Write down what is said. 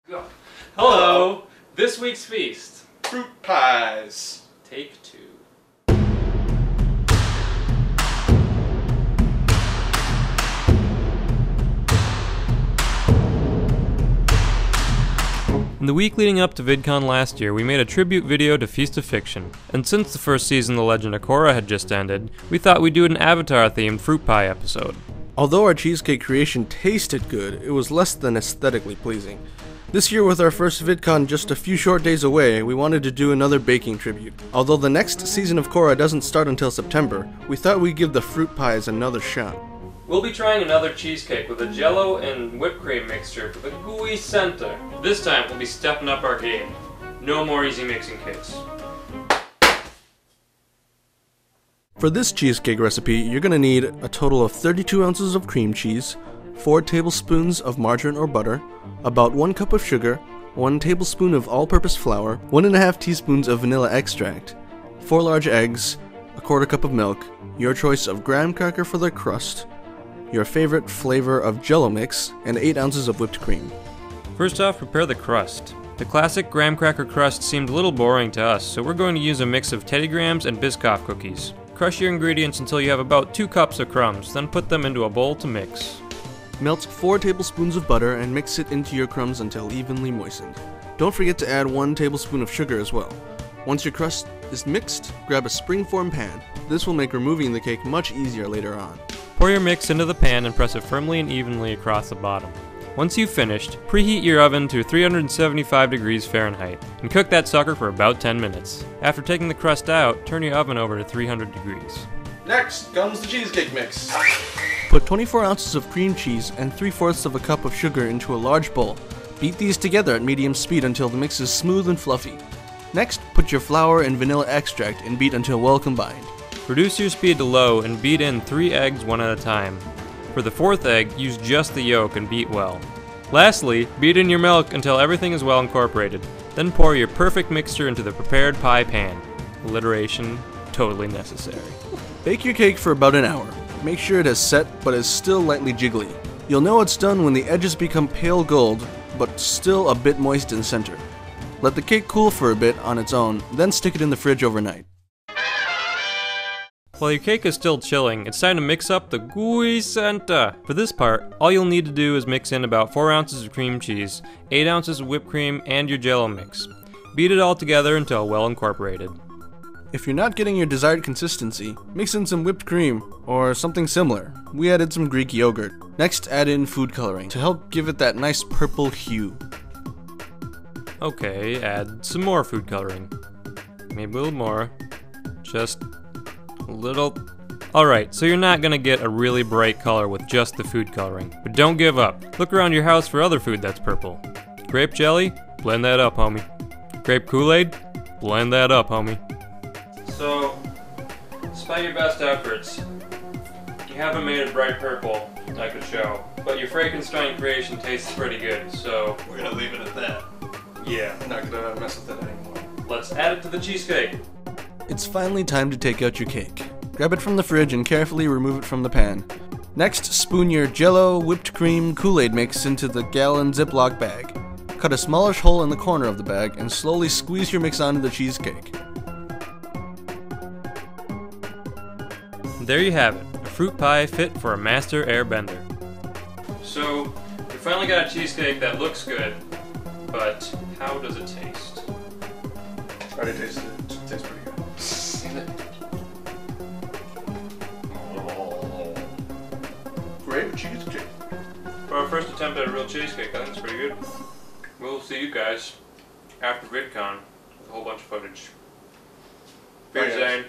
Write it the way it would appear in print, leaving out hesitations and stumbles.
Go. Hello! This week's feast. Fruit pies. Take 2. In the week leading up to VidCon last year, we made a tribute video to Feast of Fiction. And since the first season of The Legend of Korra had just ended, we thought we'd do an Avatar-themed fruit pie episode. Although our cheesecake creation tasted good, it was less than aesthetically pleasing. This year, with our first VidCon just a few short days away, we wanted to do another baking tribute. Although the next season of Korra doesn't start until September, we thought we'd give the fruit pies another shot. We'll be trying another cheesecake with a jello and whipped cream mixture for the Gooey Santa. This time, we'll be stepping up our game. No more easy mixing cakes. For this cheesecake recipe, you're going to need a total of 32 ounces of cream cheese, 4 tablespoons of margarine or butter, about 1 cup of sugar, 1 tablespoon of all-purpose flour, 1.5 teaspoons of vanilla extract, 4 large eggs, a 1/4 cup of milk, your choice of graham cracker for the crust, your favorite flavor of jello mix, and 8 ounces of whipped cream. First off, prepare the crust. The classic graham cracker crust seemed a little boring to us, so we're going to use a mix of Teddy Grahams and Biscoff cookies. Crush your ingredients until you have about 2 cups of crumbs, then put them into a bowl to mix. Melt 4 tablespoons of butter and mix it into your crumbs until evenly moistened. Don't forget to add 1 tablespoon of sugar as well. Once your crust is mixed, grab a springform pan. This will make removing the cake much easier later on. Pour your mix into the pan and press it firmly and evenly across the bottom. Once you've finished, preheat your oven to 375 degrees Fahrenheit and cook that sucker for about 10 minutes. After taking the crust out, turn your oven over to 300 degrees. Next comes the cheesecake mix. Put 24 ounces of cream cheese and 3/4 of a cup of sugar into a large bowl. Beat these together at medium speed until the mix is smooth and fluffy. Next, put your flour and vanilla extract and beat until well combined. Reduce your speed to low and beat in 3 eggs one at a time. For the 4th egg, use just the yolk and beat well. Lastly, beat in your milk until everything is well incorporated. Then pour your perfect mixture into the prepared pie pan. Alliteration totally necessary. Bake your cake for about an hour. Make sure it has set but is still lightly jiggly. You'll know it's done when the edges become pale gold but still a bit moist in center. Let the cake cool for a bit on its own, then stick it in the fridge overnight. While your cake is still chilling, it's time to mix up the Gooey Santa. For this part, all you'll need to do is mix in about 4 ounces of cream cheese, 8 ounces of whipped cream, and your jello mix. Beat it all together until well incorporated. If you're not getting your desired consistency, mix in some whipped cream, or something similar. We added some Greek yogurt. Next, add in food coloring to help give it that nice purple hue. Okay, add some more food coloring. Maybe a little more. Just a little. Alright, so you're not gonna get a really bright color with just the food coloring. But don't give up. Look around your house for other food that's purple. Grape jelly? Blend that up, homie. Grape Kool-Aid? Blend that up, homie. So, despite your best efforts, you haven't made it bright purple, I could show. But your Frankenstein creation tastes pretty good, so We're gonna leave it at that. yeah. I'm not gonna mess with it anymore. Let's add it to the cheesecake. It's finally time to take out your cake. Grab it from the fridge and carefully remove it from the pan. Next, spoon your Jello, whipped cream, Kool-Aid mix into the gallon Ziploc bag. Cut a smallish hole in the corner of the bag and slowly squeeze your mix onto the cheesecake. There you have it, a fruit pie fit for a master airbender. So, we finally got a cheesecake that looks good, but how does it taste? I already tasted it. It tastes pretty good. Grape cheesecake. For our first attempt at a real cheesecake, I think it's pretty good. We'll see you guys after VidCon with a whole bunch of footage. Fear Bye, guys. Zane.